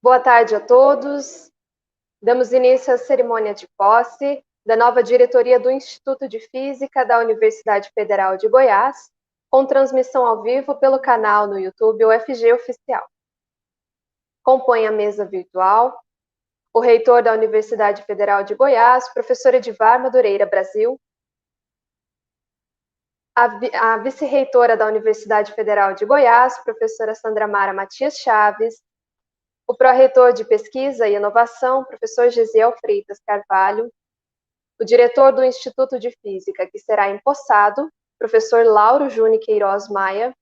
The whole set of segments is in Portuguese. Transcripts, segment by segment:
Boa tarde a todos. Damos início à cerimônia de posse da nova diretoria do Instituto de Física da Universidade Federal de Goiás, com transmissão ao vivo pelo canal no YouTube UFG Oficial. Compõe a mesa virtual o reitor da Universidade Federal de Goiás, professor Edivar Madureira Brasil, a vice-reitora da Universidade Federal de Goiás, professora Sandra Mara Matias Chaves, o pró-reitor de Pesquisa e Inovação, professor Gesiel Freitas Carvalho, o diretor do Instituto de Física, que será empossado, professor Lauro Juni Queiroz Maia,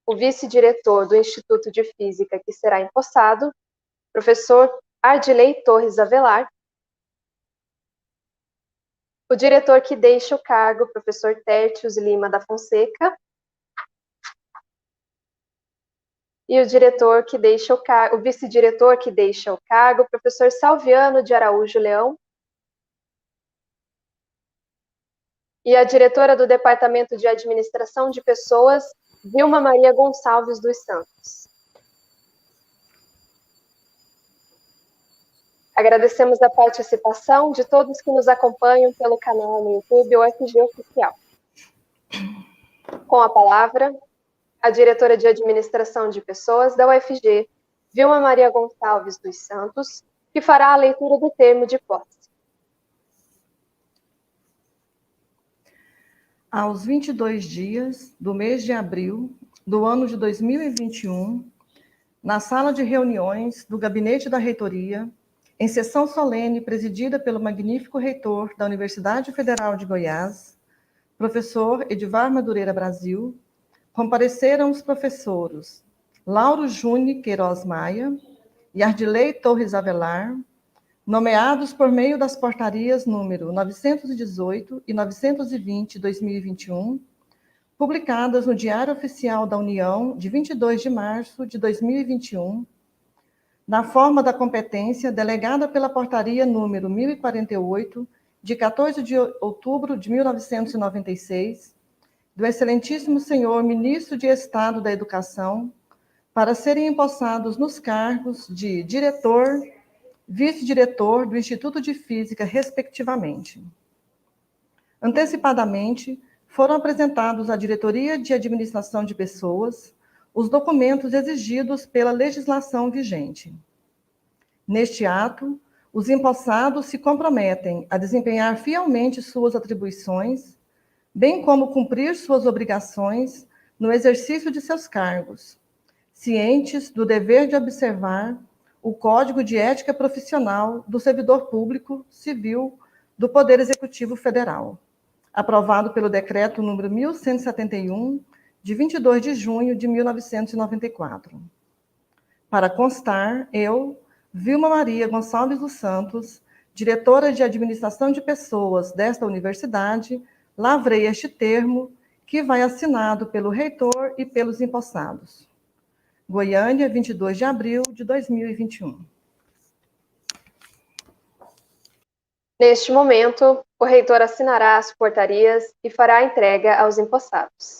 o vice-diretor do Instituto de Física, que será empossado, professor Ardilei Torres Avelar, o diretor que deixa o cargo, professor Tértios Lima da Fonseca, e o diretor que deixa o vice-diretor que deixa o cargo, professor Salviano de Araújo Leão, e a diretora do Departamento de Administração de Pessoas, Vilma Maria Gonçalves dos Santos. Agradecemos a participação de todos que nos acompanham pelo canal no YouTube UFG Oficial. Com a palavra, a diretora de Administração de Pessoas da UFG, Vilma Maria Gonçalves dos Santos, que fará a leitura do termo de posse. Aos 22 dias do mês de abril do ano de 2021, na sala de reuniões do Gabinete da Reitoria, em sessão solene presidida pelo magnífico reitor da Universidade Federal de Goiás, professor Edivar Madureira Brasil, compareceram os professores Lauro Juni Queiroz Maia e Ardilei Torres Avelar, nomeados por meio das portarias número 918 e 920/2021, publicadas no Diário Oficial da União de 22 de março de 2021, na forma da competência delegada pela portaria número 1048, de 14 de outubro de 1996, do excelentíssimo senhor Ministro de Estado da Educação, para serem empossados nos cargos de diretor, vice-diretor do Instituto de Física, respectivamente. Antecipadamente, foram apresentados à Diretoria de Administração de Pessoas os documentos exigidos pela legislação vigente. Neste ato, os empossados se comprometem a desempenhar fielmente suas atribuições, bem como cumprir suas obrigações no exercício de seus cargos, cientes do dever de observar o Código de Ética Profissional do Servidor Público Civil do Poder Executivo Federal, aprovado pelo Decreto número 1171, de 22 de junho de 1994. Para constar, eu, Vilma Maria Gonçalves dos Santos, diretora de Administração de Pessoas desta universidade, lavrei este termo, que vai assinado pelo reitor e pelos empossados. Goiânia, 22 de abril de 2021. Neste momento, o reitor assinará as portarias e fará a entrega aos empossados.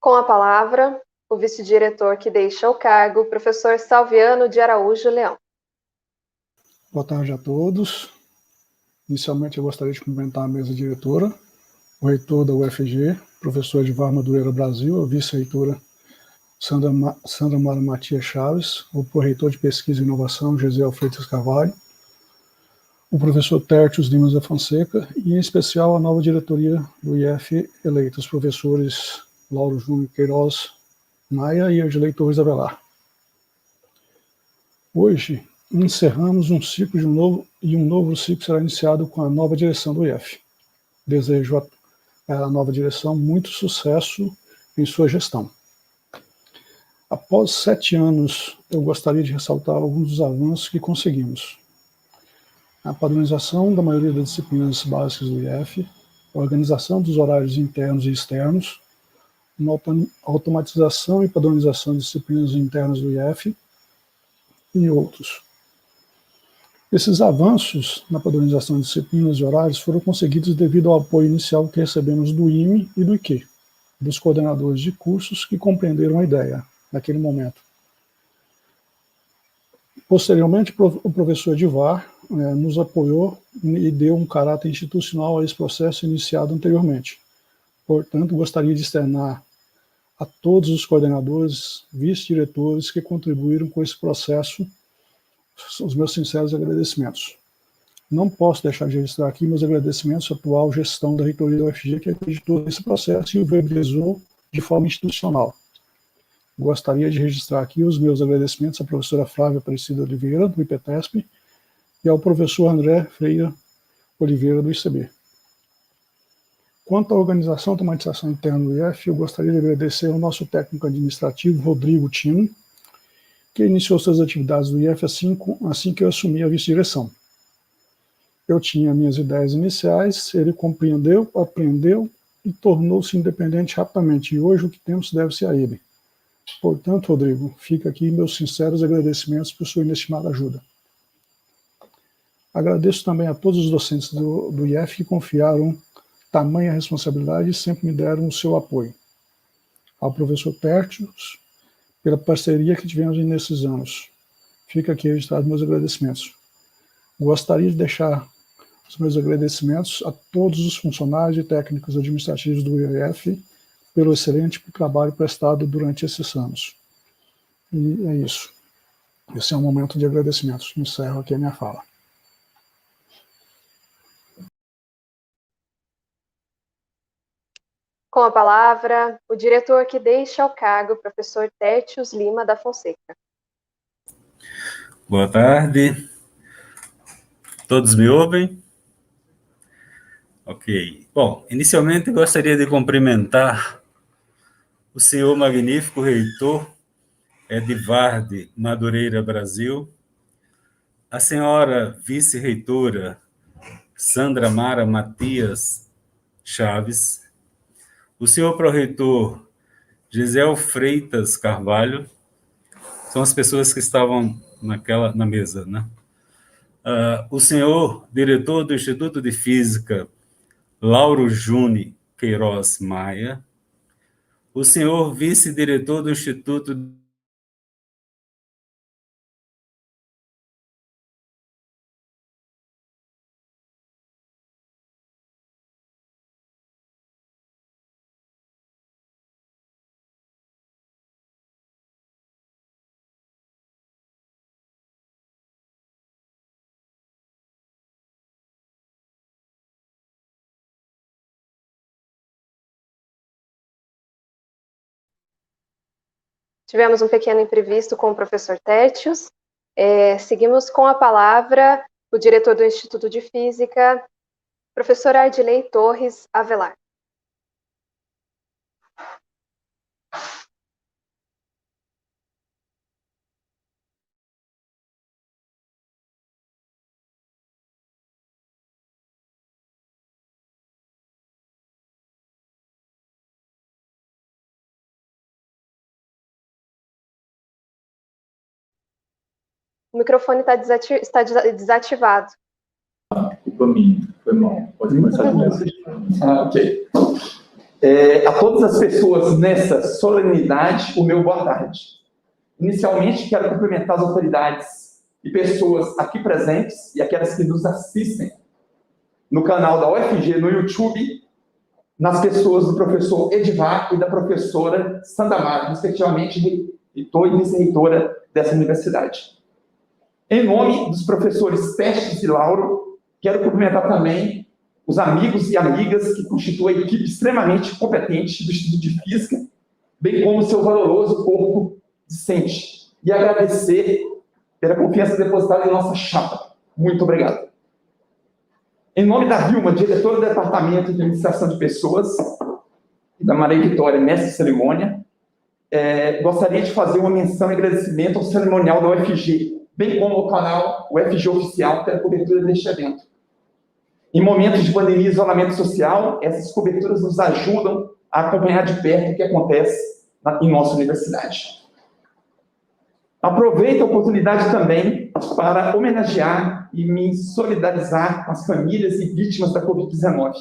Com a palavra, o vice-diretor que deixa o cargo, professor Salviano de Araújo Leão. Boa tarde a todos. Inicialmente, eu gostaria de cumprimentar a mesa diretora, o reitor da UFG, professor Edvar Madureira Brasil, a vice-reitora Sandra Mara Matias Chaves, o pró-reitor de Pesquisa e Inovação, Gesiel Freitas Carvalho, o professor Tértios Lima da Fonseca e, em especial, a nova diretoria do IF eleita, os professores Lauro Júnior Queiroz Maia e Argilei Torres Avelar. Hoje, encerramos um ciclo e um novo ciclo será iniciado com a nova direção do IF. Desejo à nova direção muito sucesso em sua gestão. Após 7 anos, eu gostaria de ressaltar alguns dos avanços que conseguimos. A padronização da maioria das disciplinas básicas do IF, a organização dos horários internos e externos, uma automatização e padronização de disciplinas internas do IF e outros. Esses avanços na padronização de disciplinas e horários foram conseguidos devido ao apoio inicial que recebemos do IME e do IQ, dos coordenadores de cursos que compreenderam a ideia naquele momento. Posteriormente, o professor Edvar nos apoiou e deu um caráter institucional a esse processo iniciado anteriormente. Portanto, gostaria de externar a todos os coordenadores, vice-diretores que contribuíram com esse processo os meus sinceros agradecimentos. Não posso deixar de registrar aqui meus agradecimentos à atual gestão da reitoria da UFG, que acreditou nesse processo e o viabilizou de forma institucional. Gostaria de registrar aqui os meus agradecimentos à professora Flávia Aparecida Oliveira, do IPTESP, e ao professor André Freire Oliveira, do ICB. Quanto à organização e automatização interna do IF, eu gostaria de agradecer ao nosso técnico administrativo, Rodrigo Tino, que iniciou suas atividades do IF assim que eu assumi a vice-direção. Eu tinha minhas ideias iniciais, ele compreendeu, aprendeu e tornou-se independente rapidamente, e hoje o que temos deve-se a ele. Portanto, Rodrigo, fica aqui meus sinceros agradecimentos por sua inestimada ajuda. Agradeço também a todos os docentes do IF que confiaram tamanha responsabilidade e sempre me deram o seu apoio. Ao professor Tértios, pela parceria que tivemos nesses anos. Fica aqui registrado meus agradecimentos. Gostaria de deixar os meus agradecimentos a todos os funcionários e técnicos administrativos do IF pelo excelente trabalho prestado durante esses anos. E é isso. Esse é um momento de agradecimentos. Encerro aqui a minha fala. Com a palavra, o diretor que deixa o cargo, professor Tértios Lima da Fonseca. Boa tarde. Todos me ouvem? Ok. Bom, inicialmente gostaria de cumprimentar o senhor magnífico reitor Edvar Madureira Brasil, a senhora vice-reitora Sandra Mara Matias Chaves, o senhor pró-reitor Gesiel Freitas Carvalho, são as pessoas que estavam na mesa, né? O senhor diretor do Instituto de Física, Lauro Júnior Queiroz Maia, o senhor vice-diretor do Instituto Tivemos um pequeno imprevisto com o professor Tértios. Seguimos com a palavra o diretor do Instituto de Física, professor Argilei Torres Avelar. O microfone está desativado. Culpa minha, foi mal. Pode começar de novo. Ok. A todas as pessoas nessa solenidade, o meu boa tarde. Inicialmente, quero cumprimentar as autoridades e pessoas aqui presentes e aquelas que nos assistem no canal da UFG, no YouTube, nas pessoas do professor Edivar e da professora Sandra, respectivamente, reitor e vice-reitora dessa universidade. Em nome dos professores Testes e Lauro, quero cumprimentar também os amigos e amigas que constituem a equipe extremamente competente do Instituto de Física, bem como seu valoroso corpo discente, e agradecer pela confiança depositada em nossa chapa. Muito obrigado. Em nome da Vilma, diretora do Departamento de Administração de Pessoas, e da Maria Vitória, mestre de cerimônia, gostaria de fazer uma menção e agradecimento ao cerimonial da UFG, bem como ao canal UFG Oficial pela cobertura deste evento. Em momentos de pandemia e isolamento social, essas coberturas nos ajudam a acompanhar de perto o que acontece em nossa universidade. Aproveito a oportunidade também para homenagear e me solidarizar com as famílias e vítimas da Covid-19.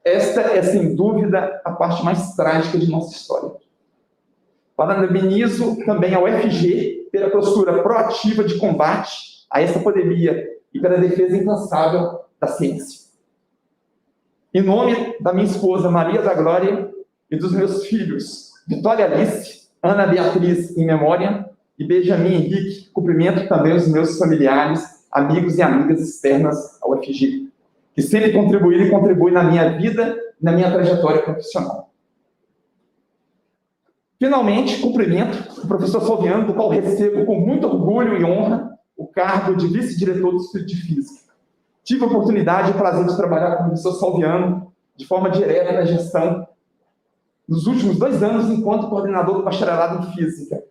Esta é, sem dúvida, a parte mais trágica de nossa história. Parabenizo também a UFG pela postura proativa de combate a essa pandemia e pela defesa incansável da ciência. Em nome da minha esposa Maria da Glória e dos meus filhos Vitória Alice, Ana Beatriz em memória e Benjamin Henrique, cumprimento também os meus familiares, amigos e amigas externas ao UFG, que sempre contribuíram e contribuem na minha vida e na minha trajetória profissional. Finalmente, cumprimento o professor Salviano, do qual recebo com muito orgulho e honra o cargo de vice-diretor do Instituto de Física. Tive a oportunidade e o prazer de trabalhar com o professor Salviano de forma direta na gestão nos últimos 2 anos enquanto coordenador do bacharelado em Física.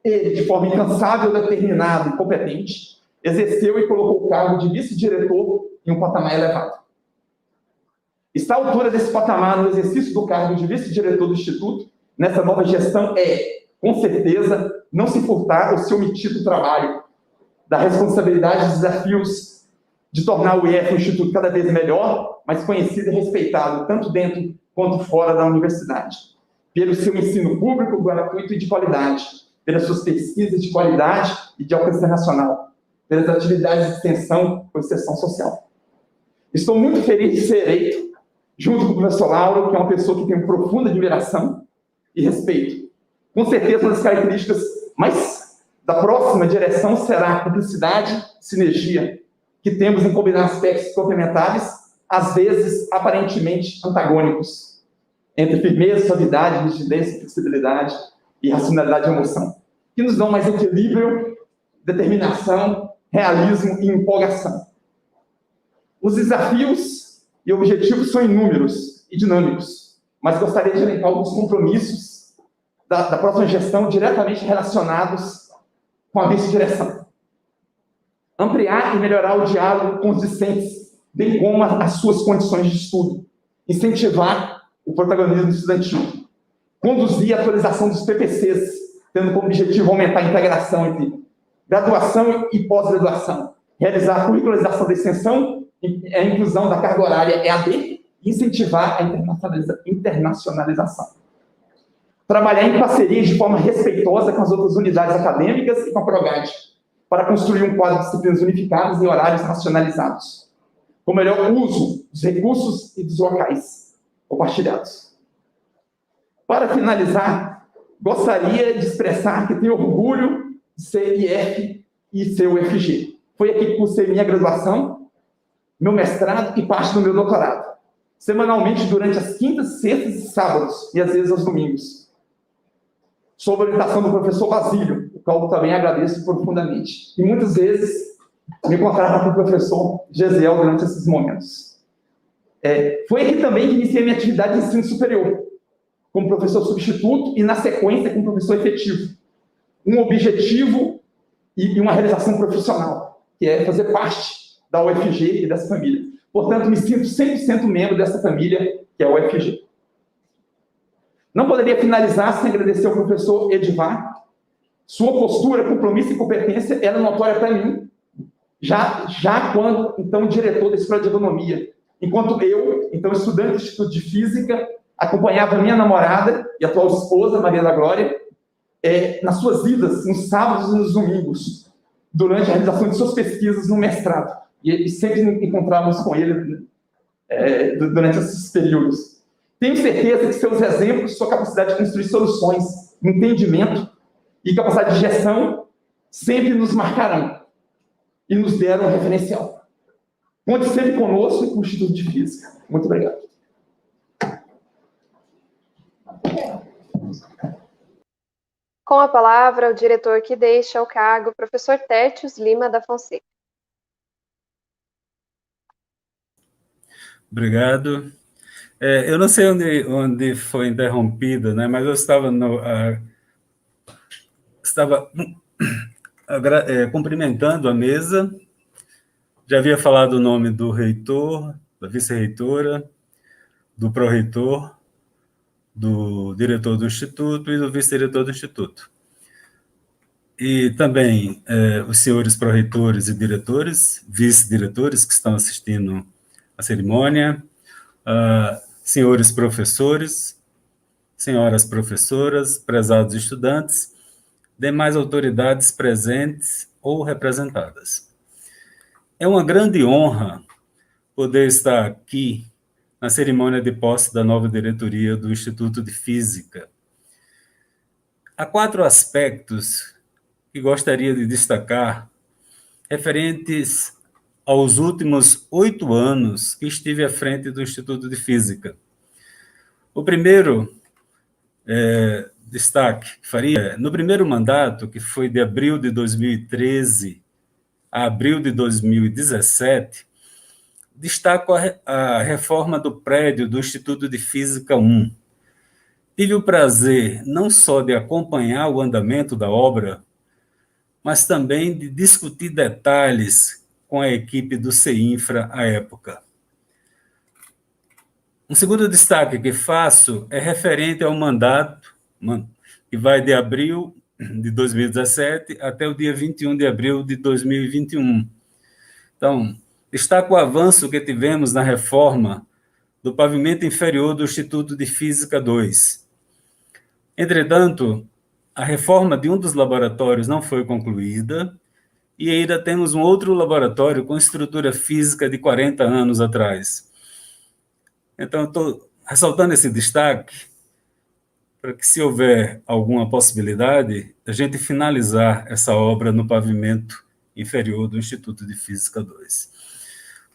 Ele, de forma incansável, determinada e competente, exerceu e colocou o cargo de vice-diretor em um patamar elevado. Está à altura desse patamar no exercício do cargo de vice-diretor do Instituto, nessa nova gestão, com certeza, não se furtar ou se omitir do trabalho, da responsabilidade e dos desafios de tornar o IF um instituto cada vez melhor, mais conhecido e respeitado, tanto dentro quanto fora da universidade, pelo seu ensino público, gratuito e de qualidade, pelas suas pesquisas de qualidade e de alcance internacional, pelas atividades de extensão com extensão social. Estou muito feliz de ser eleito, junto com o professor Lauro, que é uma pessoa que tem profunda admiração e respeito. Com certeza, uma das características mais da próxima direção será a cumplicidade, sinergia, que temos em combinar aspectos complementares, às vezes aparentemente antagônicos, entre firmeza, suavidade, rigidez, flexibilidade e racionalidade e emoção, que nos dão mais equilíbrio, determinação, realismo e empolgação. Os desafios e objetivos são inúmeros e dinâmicos, mas gostaria de elencar alguns compromissos da próxima gestão diretamente relacionados com a vice-direção. Ampliar e melhorar o diálogo com os discentes, bem como as suas condições de estudo. Incentivar o protagonismo estudantil. Conduzir a atualização dos PPCs, tendo como objetivo aumentar a integração entre graduação e pós-graduação. Realizar a curricularização da extensão e a inclusão da carga horária EAD e incentivar a internacionalização. Trabalhar em parceria de forma respeitosa com as outras unidades acadêmicas e com a PROGAD, para construir um quadro de disciplinas unificadas e horários racionalizados, com melhor uso dos recursos e dos locais compartilhados. Para finalizar, gostaria de expressar que tenho orgulho de ser IF e ser UFG. Foi aqui que cursei minha graduação, meu mestrado e parte do meu doutorado, semanalmente durante as quintas, sextas e sábados, e às vezes aos domingos, sob a orientação do professor Basílio, o qual também agradeço profundamente. E muitas vezes me encontrava com o professor Gesiel durante esses momentos. Foi aqui também que iniciei minha atividade de ensino superior, como professor substituto e, na sequência, como professor efetivo. Um objetivo e uma realização profissional, que é fazer parte da UFG e dessa família. Portanto, me sinto 100% membro dessa família, que é a UFG. Não poderia finalizar sem agradecer ao professor Edivar. Sua postura, compromisso e competência era notória para mim, já quando, então, diretor da Escola de Agronomia, enquanto eu, então, estudante do Instituto de Física, acompanhava minha namorada e atual esposa, Maria da Glória, nas suas idas, nos sábados e nos domingos, durante a realização de suas pesquisas no mestrado. E sempre encontrávamos com ele durante esses períodos. Tenho certeza que seus exemplos, sua capacidade de construir soluções, entendimento e capacidade de gestão sempre nos marcarão e nos deram um referencial. Conte sempre conosco e com o Instituto de Física. Muito obrigado. Com a palavra, o diretor que deixa o cargo, professor Tértios Lima da Fonseca. Obrigado. Eu não sei onde foi interrompida, né, mas eu estava cumprimentando a mesa, já havia falado o nome do reitor, da vice-reitora, do pró-reitor, do diretor do Instituto e do vice-diretor do Instituto. E também os senhores pró-reitores e diretores, vice-diretores que estão assistindo à cerimônia, senhores professores, senhoras professoras, prezados estudantes, demais autoridades presentes ou representadas. É uma grande honra poder estar aqui na cerimônia de posse da nova diretoria do Instituto de Física. Há 4 aspectos que gostaria de destacar, referentes aos últimos 8 anos que estive à frente do Instituto de Física. O primeiro destaque que faria, no primeiro mandato, que foi de abril de 2013 a abril de 2017, destaco a reforma do prédio do Instituto de Física 1. Tive o prazer não só de acompanhar o andamento da obra, mas também de discutir detalhes com a equipe do CEINFRA à época. Um segundo destaque que faço é referente ao mandato, que vai de abril de 2017 até o dia 21 de abril de 2021. Então, destaco o avanço que tivemos na reforma do pavimento inferior do Instituto de Física 2. Entretanto, a reforma de um dos laboratórios não foi concluída e ainda temos um outro laboratório com estrutura física de 40 anos atrás. Então, estou ressaltando esse destaque para que, se houver alguma possibilidade, a gente finalizar essa obra no pavimento inferior do Instituto de Física 2.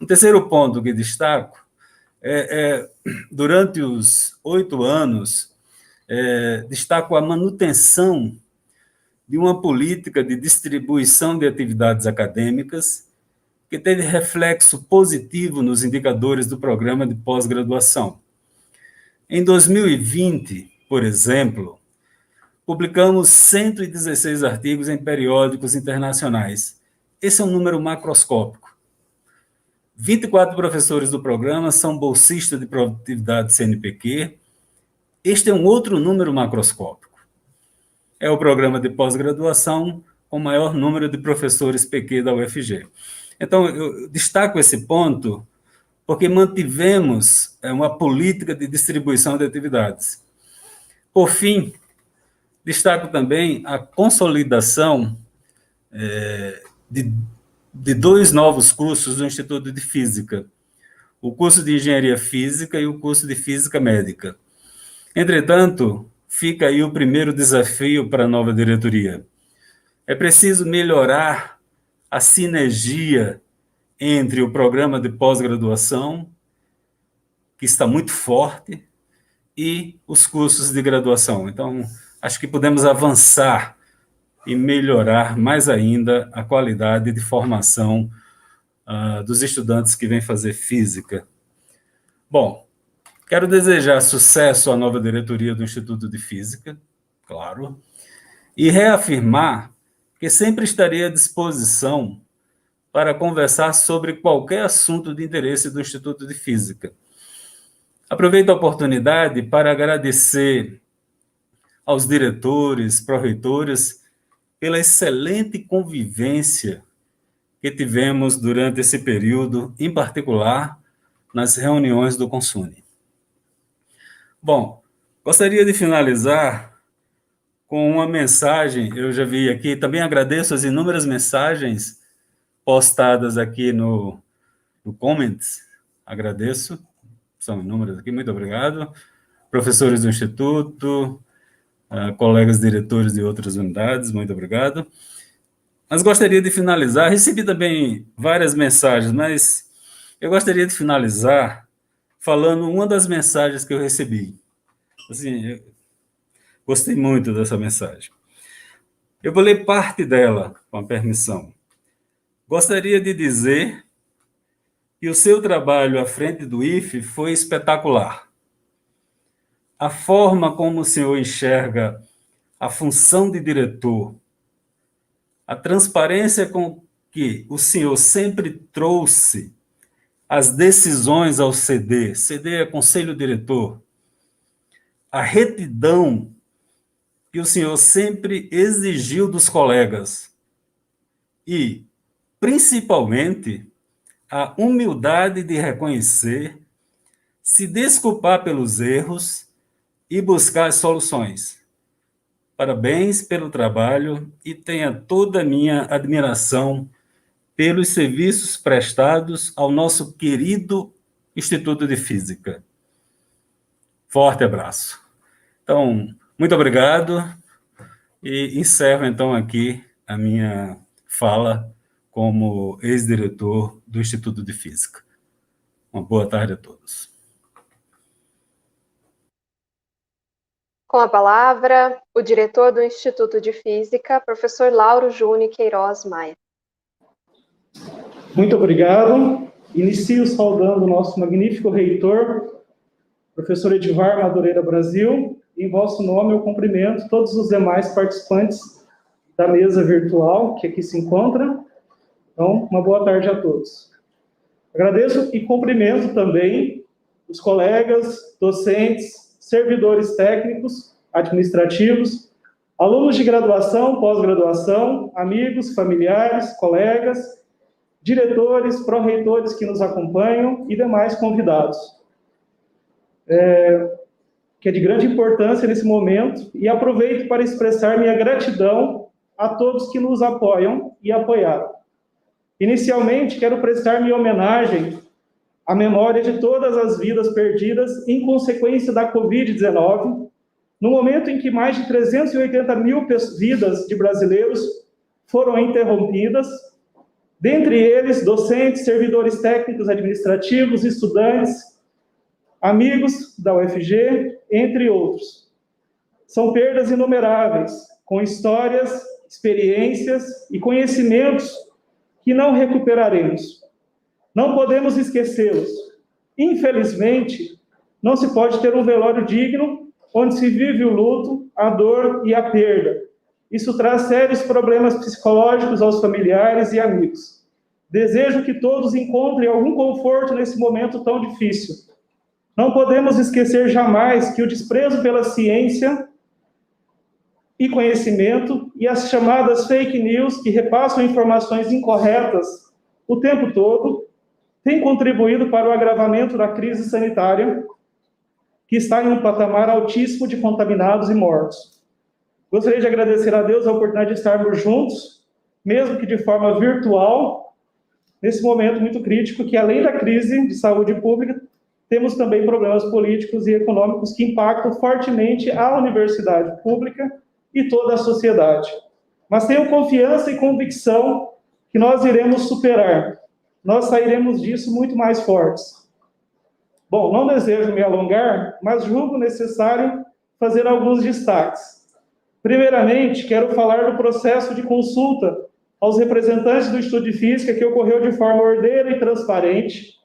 Um terceiro ponto que destaco durante os 8 anos, destaco a manutenção de uma política de distribuição de atividades acadêmicas que teve reflexo positivo nos indicadores do programa de pós-graduação. Em 2020, por exemplo, publicamos 116 artigos em periódicos internacionais. Esse é um número macroscópico. 24 professores do programa são bolsistas de produtividade CNPq. Este é um outro número macroscópico. É o programa de pós-graduação com o maior número de professores PQ da UFG. Então, eu destaco esse ponto porque mantivemos uma política de distribuição de atividades. Por fim, destaco também a consolidação de 2 novos cursos do Instituto de Física, o curso de Engenharia Física e o curso de Física Médica. Entretanto, fica aí o primeiro desafio para a nova diretoria. É preciso melhorar a sinergia entre o programa de pós-graduação, que está muito forte, e os cursos de graduação. Então, acho que podemos avançar e melhorar mais ainda a qualidade de formação dos estudantes que vêm fazer física. Bom, quero desejar sucesso à nova diretoria do Instituto de Física, claro, e reafirmar que sempre estarei à disposição para conversar sobre qualquer assunto de interesse do Instituto de Física. Aproveito a oportunidade para agradecer aos diretores, pró-reitores, pela excelente convivência que tivemos durante esse período, em particular, nas reuniões do Consune. Bom, gostaria de finalizar com uma mensagem. Eu já vi aqui, também agradeço as inúmeras mensagens postadas aqui no Comments. Agradeço, são inúmeras aqui, muito obrigado. Professores do Instituto, colegas diretores de outras unidades, muito obrigado. Mas gostaria de finalizar, recebi também várias mensagens, mas eu gostaria de finalizar falando uma das mensagens que eu recebi. Assim, eu gostei muito dessa mensagem. Eu vou ler parte dela, com a permissão. Gostaria de dizer que o seu trabalho à frente do IFE foi espetacular. A forma como o senhor enxerga a função de diretor, a transparência com que o senhor sempre trouxe as decisões ao CD, CD é Conselho Diretor, a retidão que o senhor sempre exigiu dos colegas e, principalmente, a humildade de reconhecer, se desculpar pelos erros e buscar as soluções. Parabéns pelo trabalho e tenha toda a minha admiração pelos serviços prestados ao nosso querido Instituto de Física. Forte abraço. Então, muito obrigado e encerro então aqui a minha fala como ex-diretor do Instituto de Física. Uma boa tarde a todos. Com a palavra, o diretor do Instituto de Física, professor Lauro Júnior Queiroz Maia. Muito obrigado. Inicio saudando o nosso magnífico reitor, professor Edivar Madureira Brasil. Em vosso nome, eu cumprimento todos os demais participantes da mesa virtual que aqui se encontra. Então, uma boa tarde a todos. Agradeço e cumprimento também os colegas, docentes, servidores técnicos, administrativos, alunos de graduação, pós-graduação, amigos, familiares, colegas, diretores, pró-reitores que nos acompanham e demais convidados. Que é de grande importância nesse momento, e aproveito para expressar minha gratidão a todos que nos apoiam e apoiaram. Inicialmente, quero prestar minha homenagem à memória de todas as vidas perdidas em consequência da Covid-19, no momento em que mais de 380 mil vidas de brasileiros foram interrompidas, dentre eles docentes, servidores técnicos, administrativos, estudantes, amigos da UFG, entre outros. São perdas inumeráveis, com histórias, experiências e conhecimentos que não recuperaremos. Não podemos esquecê-los. Infelizmente, não se pode ter um velório digno onde se vive o luto, a dor e a perda. Isso traz sérios problemas psicológicos aos familiares e amigos. Desejo que todos encontrem algum conforto nesse momento tão difícil. Não podemos esquecer jamais que o desprezo pela ciência e conhecimento e as chamadas fake news que repassam informações incorretas o tempo todo têm contribuído para o agravamento da crise sanitária, que está em um patamar altíssimo de contaminados e mortos. Gostaria de agradecer a Deus a oportunidade de estarmos juntos, mesmo que de forma virtual, nesse momento muito crítico, que além da crise de saúde pública, temos também problemas políticos e econômicos que impactam fortemente a universidade pública e toda a sociedade. Mas tenho confiança e convicção que nós iremos superar. Nós sairemos disso muito mais fortes. Bom, não desejo me alongar, mas julgo necessário fazer alguns destaques. Primeiramente, quero falar do processo de consulta aos representantes do Instituto de Física que ocorreu de forma ordeira e transparente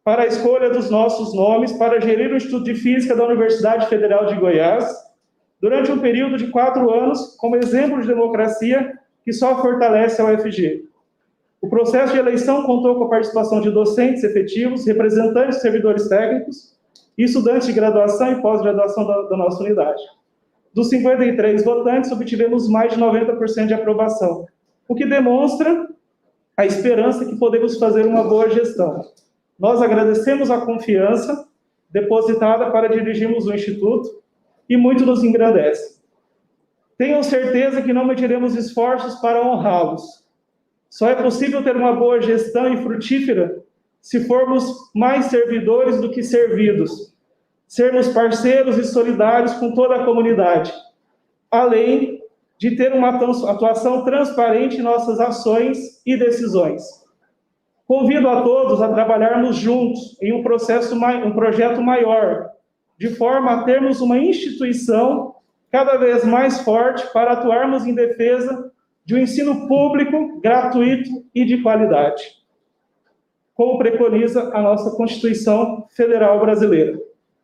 para a escolha dos nossos nomes para gerir o Instituto de Física da Universidade Federal de Goiás durante um período de 4 anos, como exemplo de democracia que só fortalece a UFG. O processo de eleição contou com a participação de docentes efetivos, representantes de servidores técnicos e estudantes de graduação e pós-graduação da nossa unidade. Dos 53 votantes, obtivemos mais de 90% de aprovação, o que demonstra a esperança que podemos fazer uma boa gestão. Nós agradecemos a confiança depositada para dirigirmos o Instituto e muito nos engrandece. Tenham certeza que não mediremos esforços para honrá-los. Só é possível ter uma boa gestão e frutífera se formos mais servidores do que servidos, sermos parceiros e solidários com toda a comunidade, além de ter uma atuação transparente em nossas ações e decisões. Convido a todos a trabalharmos juntos em um projeto maior, de forma a termos uma instituição cada vez mais forte para atuarmos em defesa de um ensino público, gratuito e de qualidade, como preconiza a nossa Constituição Federal Brasileira.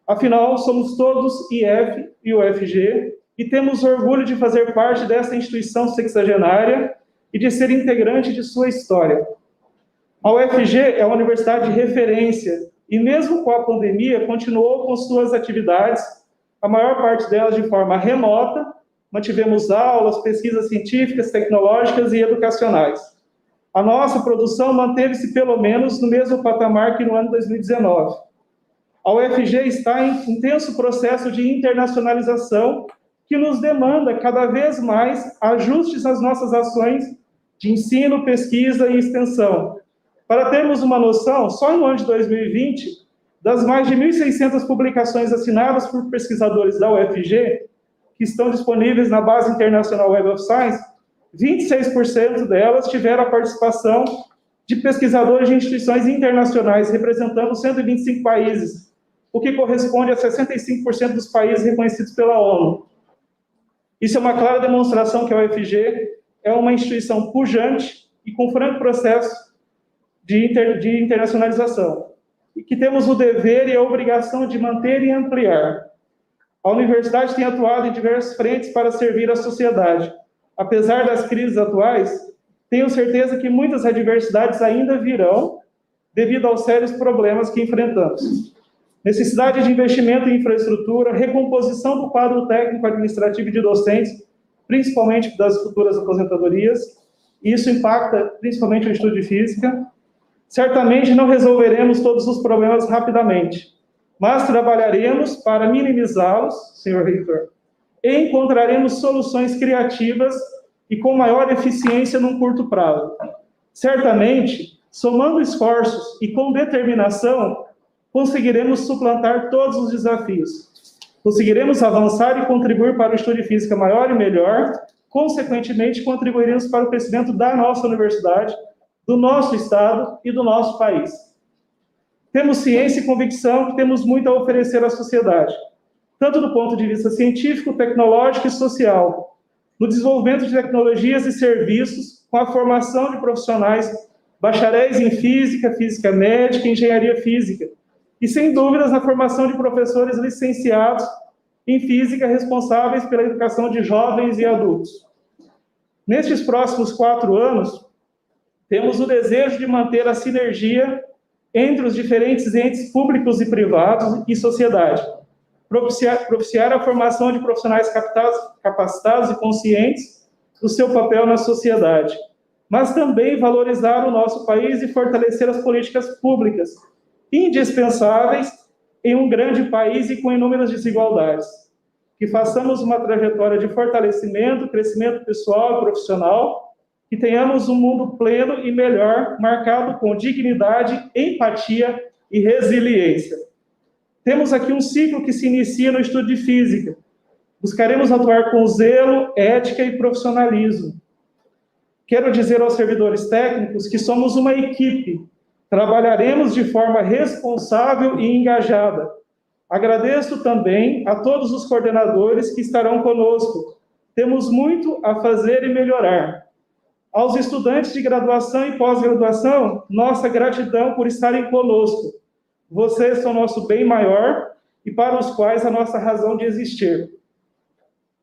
Afinal, somos todos IF e UFG e temos orgulho de fazer parte dessa instituição sexagenária e de ser integrante de sua história. A UFG é uma universidade de referência e, mesmo com a pandemia, continuou com suas atividades, a maior parte delas de forma remota. Mantivemos aulas, pesquisas científicas, tecnológicas e educacionais. A nossa produção manteve-se pelo menos no mesmo patamar que no ano 2019. A UFG está em intenso processo de internacionalização que nos demanda cada vez mais ajustes nas nossas ações de ensino, pesquisa e extensão. Para termos uma noção, só no ano de 2020, das mais de 1.600 publicações assinadas por pesquisadores da UFG, que estão disponíveis na Base Internacional Web of Science, 26% delas tiveram a participação de pesquisadores de instituições internacionais, representando 125 países, o que corresponde a 65% dos países reconhecidos pela ONU. Isso é uma clara demonstração que a UFG é uma instituição pujante e com franco processo de internacionalização, e que temos o dever e a obrigação de manter e ampliar. A universidade tem atuado em diversas frentes para servir a sociedade. Apesar das crises atuais, tenho certeza que muitas adversidades ainda virão devido aos sérios problemas que enfrentamos. Necessidade de investimento em infraestrutura, recomposição do quadro técnico, administrativo e de docentes, principalmente das futuras aposentadorias. Isso impacta principalmente o estudo de física. Certamente não resolveremos todos os problemas rapidamente, mas trabalharemos para minimizá-los, senhor reitor, e encontraremos soluções criativas e com maior eficiência num curto prazo. Certamente, somando esforços e com determinação, conseguiremos suplantar todos os desafios. Conseguiremos avançar e contribuir para o estudo de física maior e melhor, consequentemente, contribuiremos para o crescimento da nossa universidade, do nosso estado e do nosso país. Temos ciência e convicção que temos muito a oferecer à sociedade, tanto do ponto de vista científico, tecnológico e social, no desenvolvimento de tecnologias e serviços, com a formação de profissionais, bacharéis em física, física médica e engenharia física, e, sem dúvidas, na formação de professores licenciados em física responsáveis pela educação de jovens e adultos. Nestes próximos 4 anos, temos o desejo de manter a sinergia entre os diferentes entes públicos e privados e sociedade, propiciar a formação de profissionais capacitados e conscientes do seu papel na sociedade, mas também valorizar o nosso país e fortalecer as políticas públicas indispensáveis em um grande país e com inúmeras desigualdades. Que façamos uma trajetória de fortalecimento, crescimento pessoal e profissional, que tenhamos um mundo pleno e melhor, marcado com dignidade, empatia e resiliência. Temos aqui um ciclo que se inicia no estudo de física. Buscaremos atuar com zelo, ética e profissionalismo. Quero dizer aos servidores técnicos que somos uma equipe. Trabalharemos de forma responsável e engajada. Agradeço também a todos os coordenadores que estarão conosco. Temos muito a fazer e melhorar. Aos estudantes de graduação e pós-graduação, nossa gratidão por estarem conosco. Vocês são nosso bem maior e para os quais a nossa razão de existir.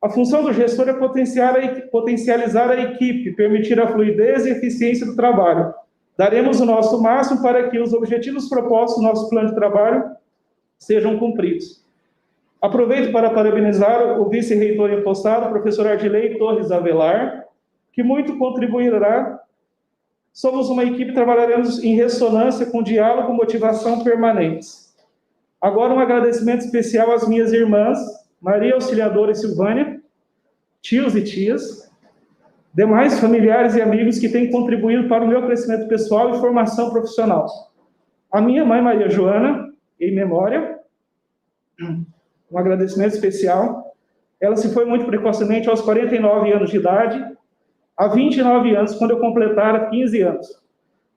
A função do gestor é potencializar a equipe, permitir a fluidez e eficiência do trabalho. Daremos o nosso máximo para que os objetivos propostos no nosso plano de trabalho sejam cumpridos. Aproveito para parabenizar o vice-reitor empossado, professor Ardilei Torres Avelar, que muito contribuirá. Somos uma equipe, trabalharemos em ressonância com diálogo e motivação permanentes. Agora, um agradecimento especial às minhas irmãs, Maria Auxiliadora e Silvânia, tios e tias, demais familiares e amigos que têm contribuído para o meu crescimento pessoal e formação profissional. A minha mãe, Maria Joana, em memória, um agradecimento especial. Ela se foi muito precocemente aos 49 anos de idade, há 29 anos, quando eu completara 15 anos.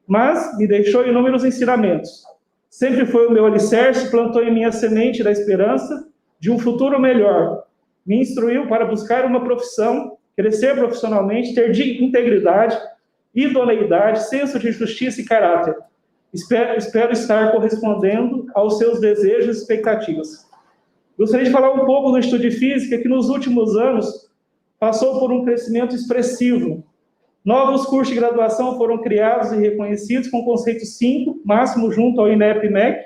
Mas me deixou inúmeros ensinamentos. Sempre foi o meu alicerce, plantou em mim a semente da esperança de um futuro melhor. Me instruiu para buscar uma profissão, crescer profissionalmente, ter integridade, idoneidade, senso de justiça e caráter. Espero estar correspondendo aos seus desejos e expectativas. Gostaria de falar um pouco do Estudo de Física, que nos últimos anos passou por um crescimento expressivo. Novos cursos de graduação foram criados e reconhecidos com o conceito 5, máximo junto ao INEP e MEC.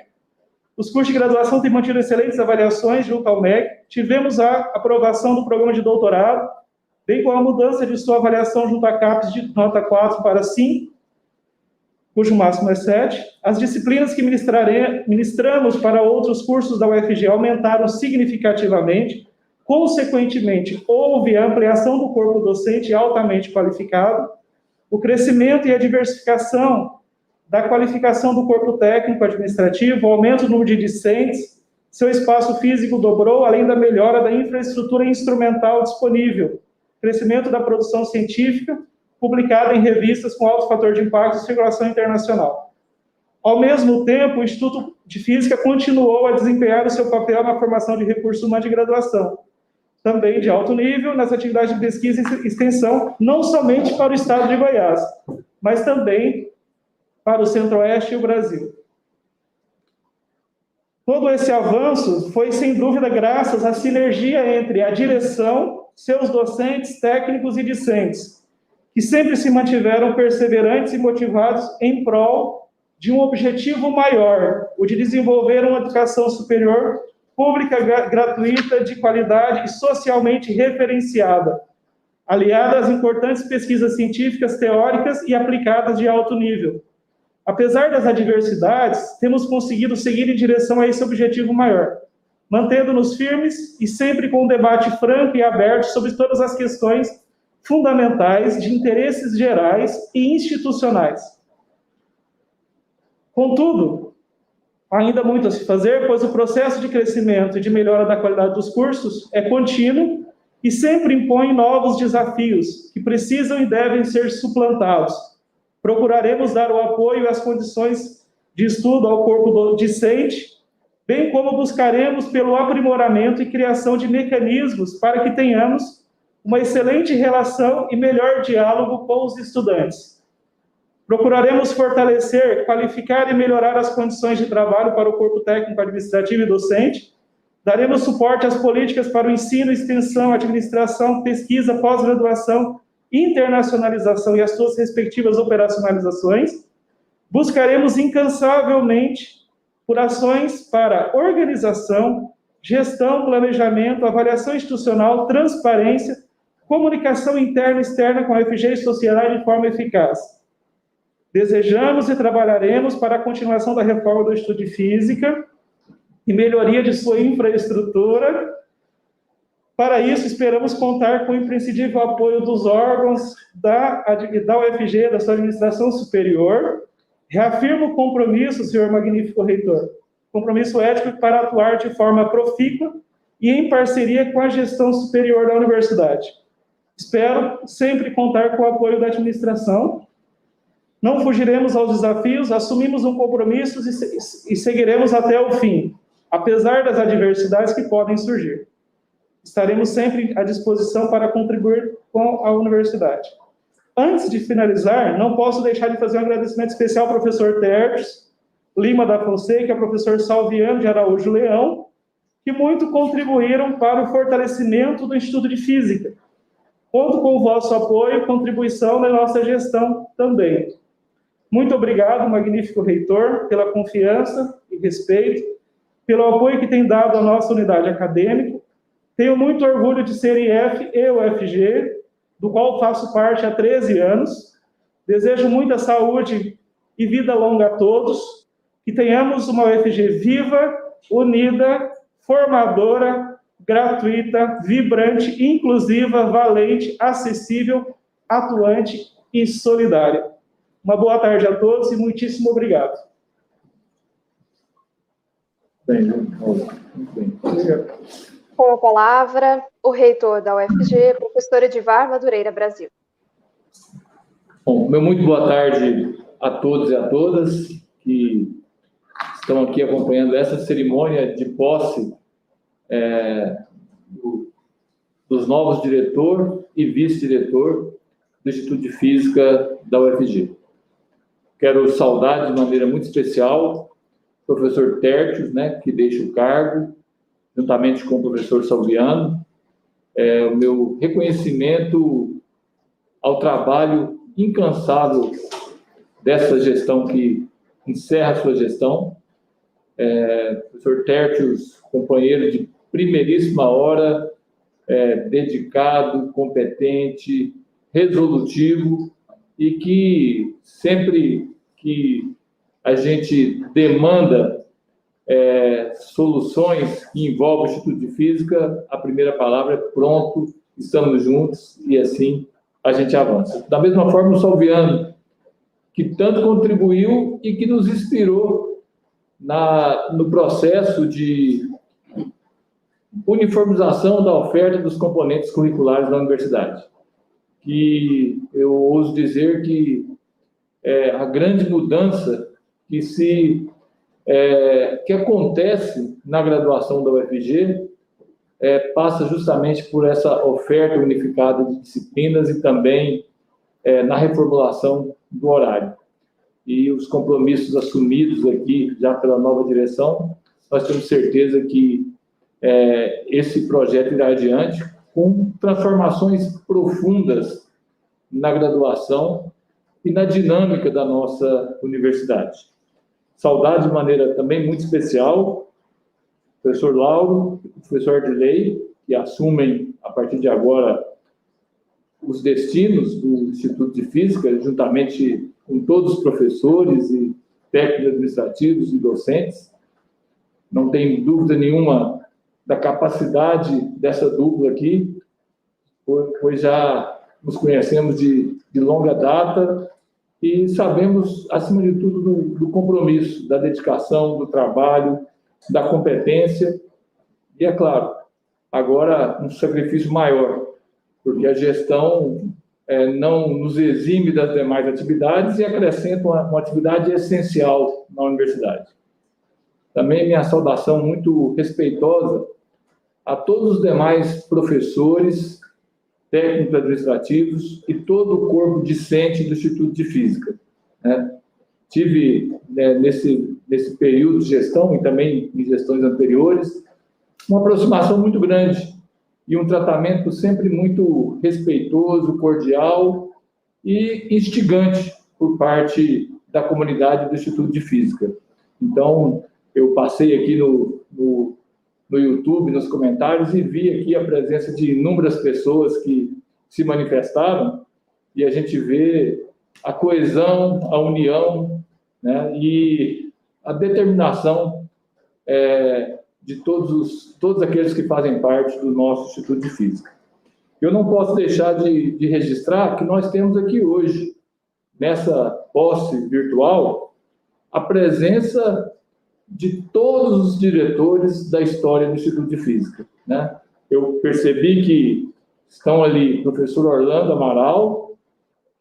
Os cursos de graduação têm mantido excelentes avaliações junto ao MEC. Tivemos a aprovação do programa de doutorado, bem como a mudança de sua avaliação junto à CAPES de nota 4 para 5, cujo máximo é 7. As disciplinas que ministramos para outros cursos da UFG aumentaram significativamente. Consequentemente, houve a ampliação do corpo docente altamente qualificado, o crescimento e a diversificação da qualificação do corpo técnico administrativo, o aumento do número de discentes, seu espaço físico dobrou, além da melhora da infraestrutura instrumental disponível, crescimento da produção científica, publicada em revistas com alto fator de impacto e circulação internacional. Ao mesmo tempo, o Instituto de Física continuou a desempenhar o seu papel na formação de recursos humanos de graduação, também de alto nível, nas atividades de pesquisa e extensão, não somente para o estado de Goiás, mas também para o Centro-Oeste e o Brasil. Todo esse avanço foi, sem dúvida, graças à sinergia entre a direção, seus docentes, técnicos e discentes, que sempre se mantiveram perseverantes e motivados em prol de um objetivo maior, o de desenvolver uma educação superior pública, gratuita, de qualidade e socialmente referenciada, aliada às importantes pesquisas científicas, teóricas e aplicadas de alto nível. Apesar das adversidades, temos conseguido seguir em direção a esse objetivo maior, mantendo-nos firmes e sempre com um debate franco e aberto sobre todas as questões fundamentais de interesses gerais e institucionais. Contudo, ainda muito a se fazer, pois o processo de crescimento e de melhora da qualidade dos cursos é contínuo e sempre impõe novos desafios que precisam e devem ser suplantados. Procuraremos dar o apoio e as condições de estudo ao corpo discente, bem como buscaremos pelo aprimoramento e criação de mecanismos para que tenhamos uma excelente relação e melhor diálogo com os estudantes. Procuraremos fortalecer, qualificar e melhorar as condições de trabalho para o corpo técnico, administrativo e docente. Daremos suporte às políticas para o ensino, extensão, administração, pesquisa, pós-graduação, internacionalização e as suas respectivas operacionalizações. Buscaremos incansavelmente por ações para organização, gestão, planejamento, avaliação institucional, transparência, comunicação interna e externa com a UFG e sociedade de forma eficaz. Desejamos e trabalharemos para a continuação da reforma do Estudo de Física e melhoria de sua infraestrutura. Para isso, esperamos contar com o imprescindível apoio dos órgãos da UFG, da sua administração superior. Reafirmo o compromisso, senhor magnífico reitor, compromisso ético para atuar de forma profícua e em parceria com a gestão superior da universidade. Espero sempre contar com o apoio da administração. Não fugiremos aos desafios, assumimos um compromisso e seguiremos até o fim, apesar das adversidades que podem surgir. Estaremos sempre à disposição para contribuir com a universidade. Antes de finalizar, não posso deixar de fazer um agradecimento especial ao professor Tertes Lima da Fonseca e ao professor Salviano de Araújo Leão, que muito contribuíram para o fortalecimento do Instituto de Física. Conto com o vosso apoio e contribuição na nossa gestão também. Muito obrigado, magnífico reitor, pela confiança e respeito, pelo apoio que tem dado à nossa unidade acadêmica. Tenho muito orgulho de ser IF e UFG, do qual faço parte há 13 anos. Desejo muita saúde e vida longa a todos, que tenhamos uma UFG viva, unida, formadora, gratuita, vibrante, inclusiva, valente, acessível, atuante e solidária. Uma boa tarde a todos e muitíssimo obrigado. Com a palavra, o reitor da UFG, professor Edivar Madureira Brasil. Bom, muito boa tarde a todos e a todas que estão aqui acompanhando essa cerimônia de posse dos novos diretor e vice-diretor do Instituto de Física da UFG. Quero saudar de maneira muito especial o professor Tértios, que deixa o cargo, juntamente com o professor Salviano. O meu reconhecimento ao trabalho incansável dessa gestão que encerra a sua gestão. Professor Tértios, companheiro de primeiríssima hora, dedicado, competente, resolutivo, e que sempre que a gente demanda soluções que envolvem o Instituto de Física, a primeira palavra é pronto, estamos juntos, e assim a gente avança. Da mesma forma, o Salviano, que tanto contribuiu e que nos inspirou no processo de uniformização da oferta dos componentes curriculares da universidade. Que eu ouso dizer que a grande mudança que acontece na graduação da UFG passa justamente por essa oferta unificada de disciplinas e também na reformulação do horário. E os compromissos assumidos aqui já pela nova direção, nós temos certeza que esse projeto irá adiante com transformações profundas na graduação e na dinâmica da nossa universidade. Saudar de maneira também muito especial o professor Lauro e o professor Ardilei, que assumem, a partir de agora, os destinos do Instituto de Física, juntamente com todos os professores e técnicos administrativos e docentes. Não tenho dúvida nenhuma da capacidade dessa dupla aqui, pois já nos conhecemos de longa data e sabemos, acima de tudo, do compromisso, da dedicação, do trabalho, da competência e, é claro, agora um sacrifício maior, porque a gestão não nos exime das demais atividades e acrescenta uma atividade essencial na universidade. Também minha saudação muito respeitosa a todos os demais professores, técnicos administrativos e todo o corpo discente do Instituto de Física. Tive, nesse período de gestão e também em gestões anteriores, uma aproximação muito grande e um tratamento sempre muito respeitoso, cordial e instigante por parte da comunidade do Instituto de Física. Então, eu passei aqui no YouTube, nos comentários, e vi aqui a presença de inúmeras pessoas que se manifestaram, e a gente vê a coesão, a união, e a determinação de todos aqueles que fazem parte do nosso Instituto de Física. Eu não posso deixar de registrar que nós temos aqui hoje, nessa posse virtual, a presença de todos os diretores da história do Instituto de Física. Eu percebi que estão ali o professor Orlando Amaral,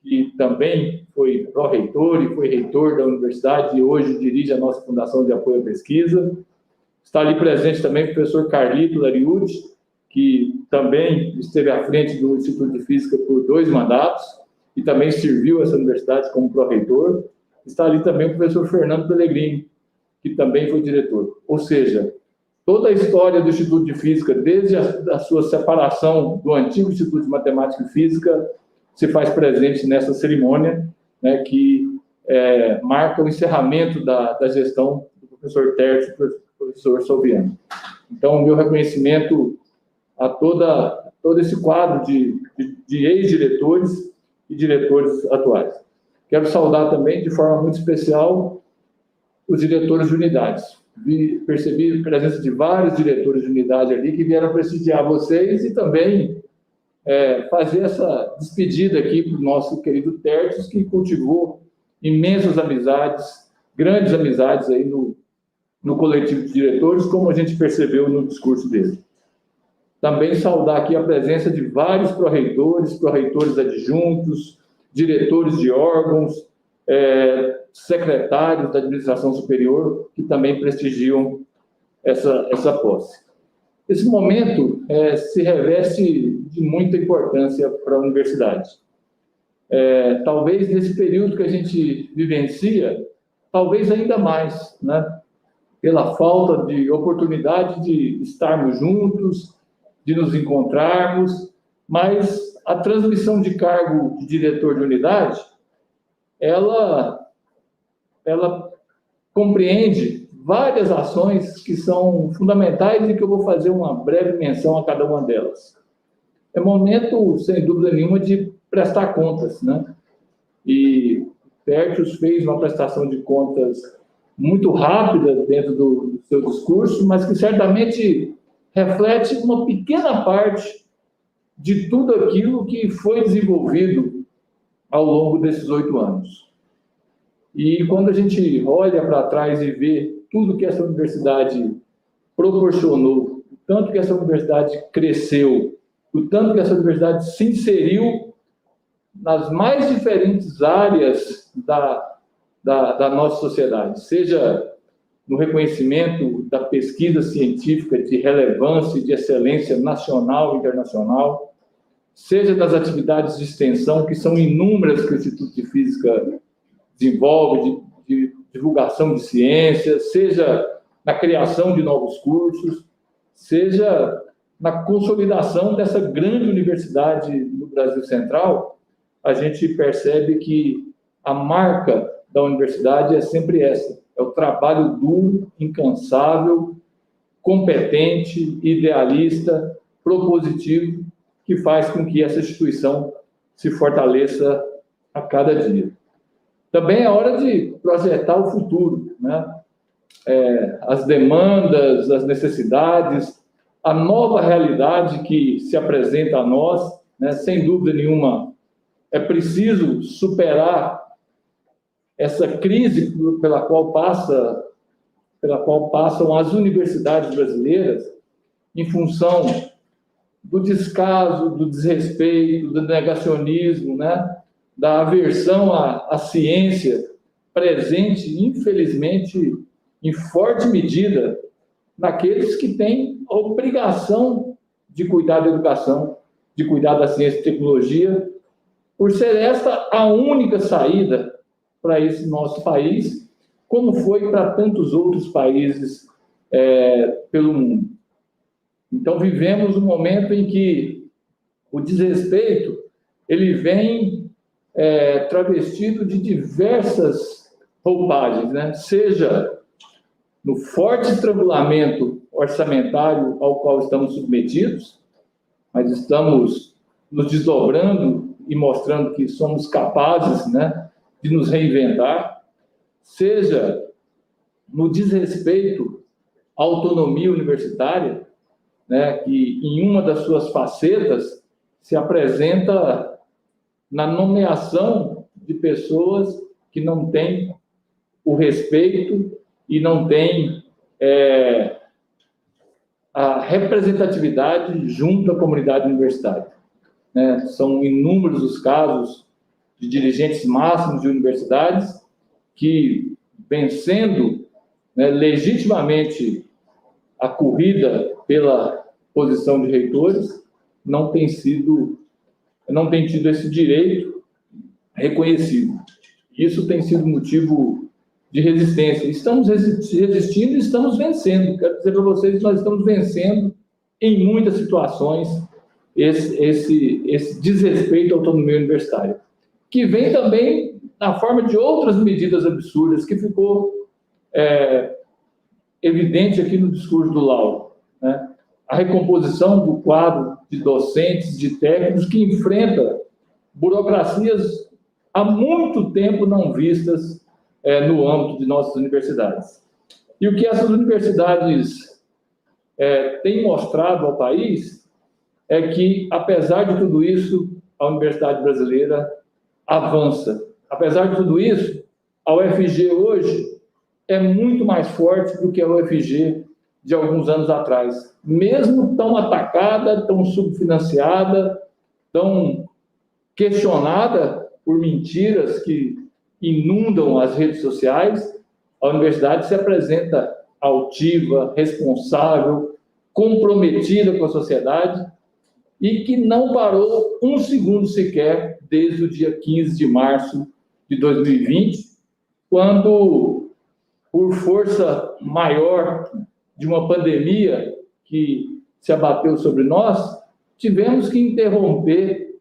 que também foi pró-reitor e foi reitor da universidade e hoje dirige a nossa Fundação de Apoio à Pesquisa. Está ali presente também o professor Carlito Lariucci, que também esteve à frente do Instituto de Física por 2 mandatos e também serviu essa universidade como pró-reitor. Está ali também o professor Fernando Pellegrini, que também foi diretor. Ou seja, toda a história do Instituto de Física, desde a sua separação do antigo Instituto de Matemática e Física, se faz presente nessa cerimônia, que marca o encerramento da gestão do professor Tércio e do professor Salviano. Então, o meu reconhecimento a todo esse quadro de ex-diretores e diretores atuais. Quero saudar também, de forma muito especial, os diretores de unidades. percebi a presença de vários diretores de unidade ali que vieram prestigiar vocês e também fazer essa despedida aqui para o nosso querido Tertius, que cultivou imensas amizades, grandes amizades aí no coletivo de diretores, como a gente percebeu no discurso dele. Também saudar aqui a presença de vários pró-reitores adjuntos, diretores de órgãos, secretários da administração superior, que também prestigiam essa posse. Esse momento se reveste de muita importância para a universidade. Talvez nesse período que a gente vivencia, talvez ainda mais, né? Pela falta de oportunidade de estarmos juntos, de nos encontrarmos, mas a transmissão de cargo de diretor de unidade, ela compreende várias ações que são fundamentais e que eu vou fazer uma breve menção a cada uma delas. É momento, sem dúvida nenhuma, de prestar contas, né? E Tertius fez uma prestação de contas muito rápida dentro do seu discurso, mas que certamente reflete uma pequena parte de tudo aquilo que foi desenvolvido ao longo desses 8 anos. E quando a gente olha para trás e vê tudo que essa universidade proporcionou, o tanto que essa universidade cresceu, o tanto que essa universidade se inseriu nas mais diferentes áreas da nossa sociedade, seja no reconhecimento da pesquisa científica de relevância e de excelência nacional e internacional, seja nas atividades de extensão, que são inúmeras que o Instituto de Física desenvolve, de divulgação de ciências, seja na criação de novos cursos, seja na consolidação dessa grande universidade no Brasil Central, a gente percebe que a marca da universidade é sempre essa, é o trabalho duro, incansável, competente, idealista, propositivo, que faz com que essa instituição se fortaleça a cada dia. Também é hora de projetar o futuro, né? As demandas, as necessidades, a nova realidade que se apresenta a nós, né? Sem dúvida nenhuma, é preciso superar essa crise pela qual passam as universidades brasileiras em função do descaso, do desrespeito, do negacionismo, né? Da aversão à ciência, presente, infelizmente, em forte medida, naqueles que têm a obrigação de cuidar da educação, de cuidar da ciência e tecnologia, por ser esta a única saída para esse nosso país, como foi para tantos outros países pelo mundo. Então, vivemos um momento em que o desrespeito ele vem travestido de diversas roupagens, né? Seja no forte estrangulamento orçamentário ao qual estamos submetidos, mas estamos nos desdobrando e mostrando que somos capazes, né, de nos reinventar, seja no desrespeito à autonomia universitária, né, que em uma das suas facetas se apresenta na nomeação de pessoas que não têm o respeito e não têm a representatividade junto à comunidade universitária. Né? São inúmeros os casos de dirigentes máximos de universidades que, vencendo, né, legitimamente a corrida pela posição de reitores, não tem tido esse direito reconhecido. Isso tem sido motivo de resistência. Estamos resistindo e estamos vencendo. Quero dizer para vocês que nós estamos vencendo em muitas situações esse desrespeito à autonomia universitária, que vem também na forma de outras medidas absurdas que ficou evidente aqui no discurso do Lauro, né? A recomposição do quadro de docentes, de técnicos, que enfrenta burocracias há muito tempo não vistas no âmbito de nossas universidades. E o que essas universidades têm mostrado ao país é que, apesar de tudo isso, a universidade brasileira avança. Apesar de tudo isso, a UFG hoje é muito mais forte do que a UFG de alguns anos atrás. Mesmo tão atacada, tão subfinanciada, tão questionada por mentiras que inundam as redes sociais, a universidade se apresenta altiva, responsável, comprometida com a sociedade e que não parou um segundo sequer desde o dia 15 de março de 2020, quando, por força maior de uma pandemia que se abateu sobre nós, tivemos que interromper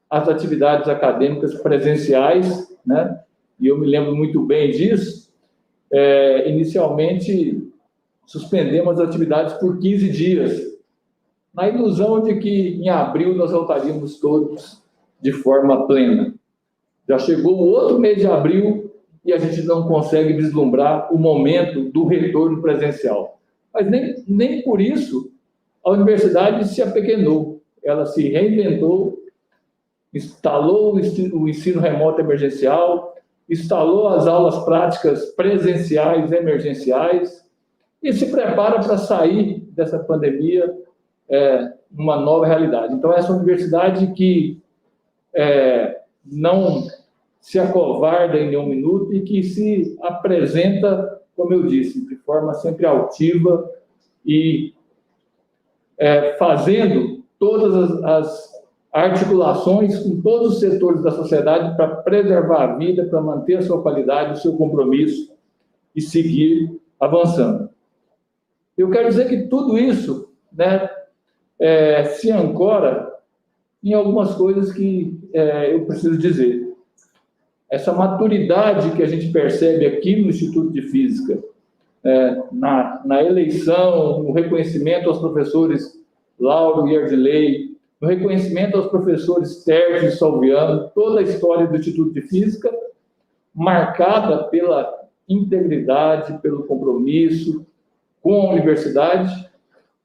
as atividades acadêmicas presenciais, né? E eu me lembro muito bem disso. Inicialmente, suspendemos as atividades por 15 dias, na ilusão de que em abril nós voltaríamos todos de forma plena. Já chegou o outro mês de abril e a gente não consegue vislumbrar o momento do retorno presencial. Mas nem por isso a universidade se apequenou. Ela se reinventou, instalou o ensino remoto emergencial, instalou as aulas práticas presenciais emergenciais e se prepara para sair dessa pandemia uma nova realidade. Então, essa universidade que não se acovarda em nenhum minuto e que se apresenta, como eu disse, de forma sempre altiva e fazendo todas as articulações com todos os setores da sociedade para preservar a vida, para manter a sua qualidade, o seu compromisso e seguir avançando. Eu quero dizer que tudo isso, né, se ancora em algumas coisas que eu preciso dizer. Essa maturidade que a gente percebe aqui no Instituto de Física, na eleição, no reconhecimento aos professores Lauro e Ardilei, no reconhecimento aos professores Tércio e Salviano, toda a história do Instituto de Física, marcada pela integridade, pelo compromisso com a universidade,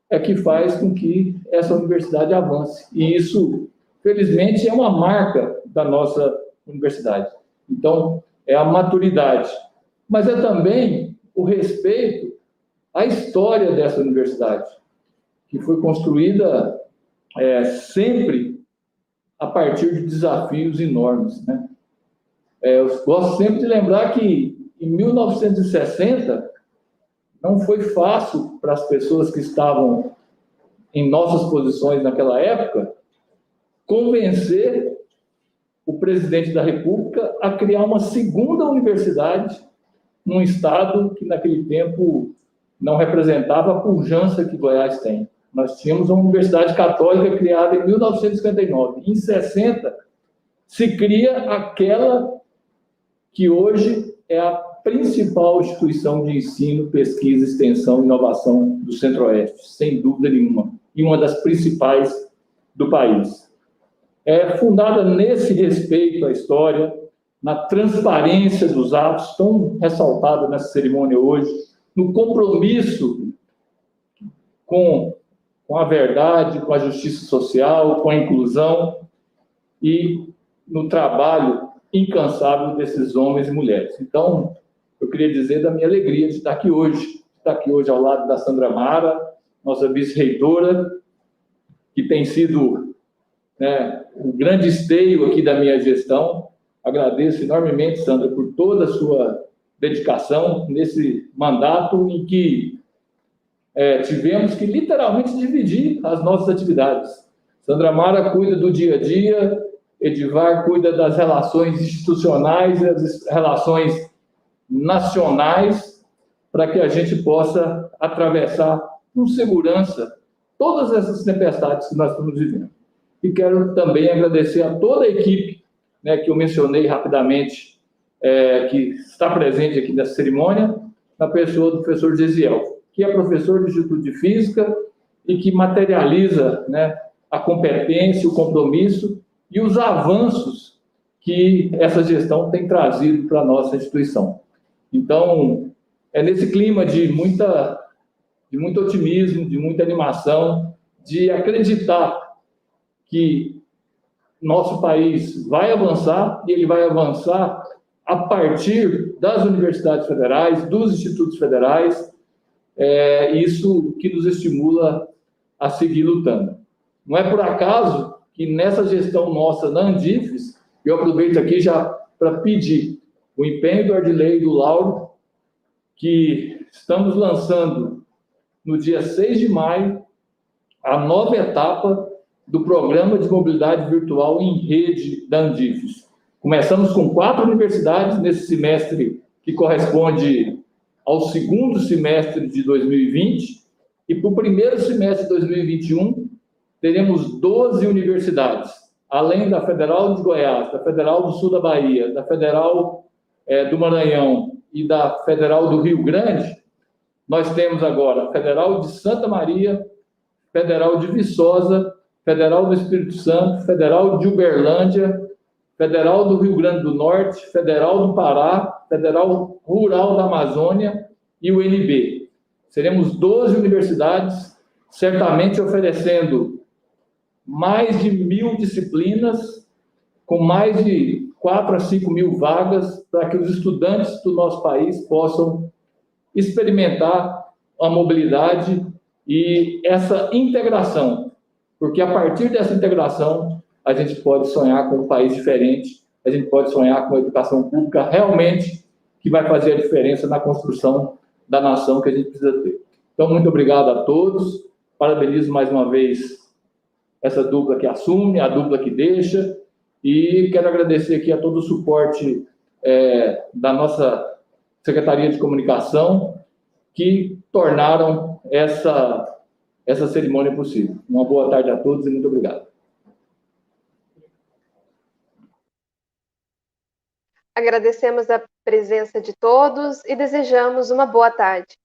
é que faz com que essa universidade avance. E isso, felizmente, é uma marca da nossa universidade. Então, é a maturidade. Mas é também o respeito à história dessa universidade, que foi construída sempre a partir de desafios enormes, né? Eu gosto sempre de lembrar que, em 1960, não foi fácil para as pessoas que estavam em nossas posições naquela época convencer o presidente da República a criar uma segunda universidade num estado que, naquele tempo, não representava a pujança que Goiás tem. Nós tínhamos uma universidade católica criada em 1959. Em 60, se cria aquela que hoje é a principal instituição de ensino, pesquisa, extensão e inovação do Centro-Oeste, sem dúvida nenhuma, e uma das principais do país. É fundada nesse respeito à história, na transparência dos atos, tão ressaltada nessa cerimônia hoje, no compromisso com a verdade, com a justiça social, com a inclusão e no trabalho incansável desses homens e mulheres. Então, eu queria dizer da minha alegria de estar aqui hoje ao lado da Sandra Mara, nossa vice-reitora, que tem sido um grande esteio aqui da minha gestão. Agradeço enormemente, Sandra, por toda a sua dedicação nesse mandato em que tivemos que literalmente dividir as nossas atividades. Sandra Mara cuida do dia a dia, Edivar cuida das relações institucionais e das relações nacionais, para que a gente possa atravessar com segurança todas essas tempestades que nós estamos vivendo. E quero também agradecer a toda a equipe, que eu mencionei rapidamente, que está presente aqui nessa cerimônia, na pessoa do professor Gesiel, que é professor do Instituto de Física e que materializa a competência, o compromisso e os avanços que essa gestão tem trazido para a nossa instituição. Então, nesse clima de muito otimismo, de muita animação, de acreditar que nosso país vai avançar, e ele vai avançar a partir das universidades federais, dos institutos federais, isso que nos estimula a seguir lutando. Não é por acaso que nessa gestão nossa na Andifes, eu aproveito aqui já para pedir o empenho do Ardilei e do Lauro, que estamos lançando no dia 6 de maio a nova etapa do Programa de Mobilidade Virtual em Rede da Andifes. Começamos com 4 universidades nesse semestre que corresponde ao segundo semestre de 2020, e para o primeiro semestre de 2021 teremos 12 universidades, além da Federal de Goiás, da Federal do Sul da Bahia, da Federal do Maranhão e da Federal do Rio Grande. Nós temos agora a Federal de Santa Maria, Federal de Viçosa, Federal do Espírito Santo, Federal de Uberlândia, Federal do Rio Grande do Norte, Federal do Pará, Federal Rural da Amazônia e o UNB. Seremos 12 universidades, certamente oferecendo mais de 1.000 disciplinas, com mais de 4 a 5 mil vagas, para que os estudantes do nosso país possam experimentar a mobilidade e essa integração, porque a partir dessa integração a gente pode sonhar com um país diferente, a gente pode sonhar com uma educação pública realmente que vai fazer a diferença na construção da nação que a gente precisa ter. Então, muito obrigado a todos, parabenizo mais uma vez essa dupla que assume, a dupla que deixa, e quero agradecer aqui a todo o suporte da nossa Secretaria de Comunicação, que tornaram essa cerimônia possível. Uma boa tarde a todos e muito obrigado. Agradecemos a presença de todos e desejamos uma boa tarde.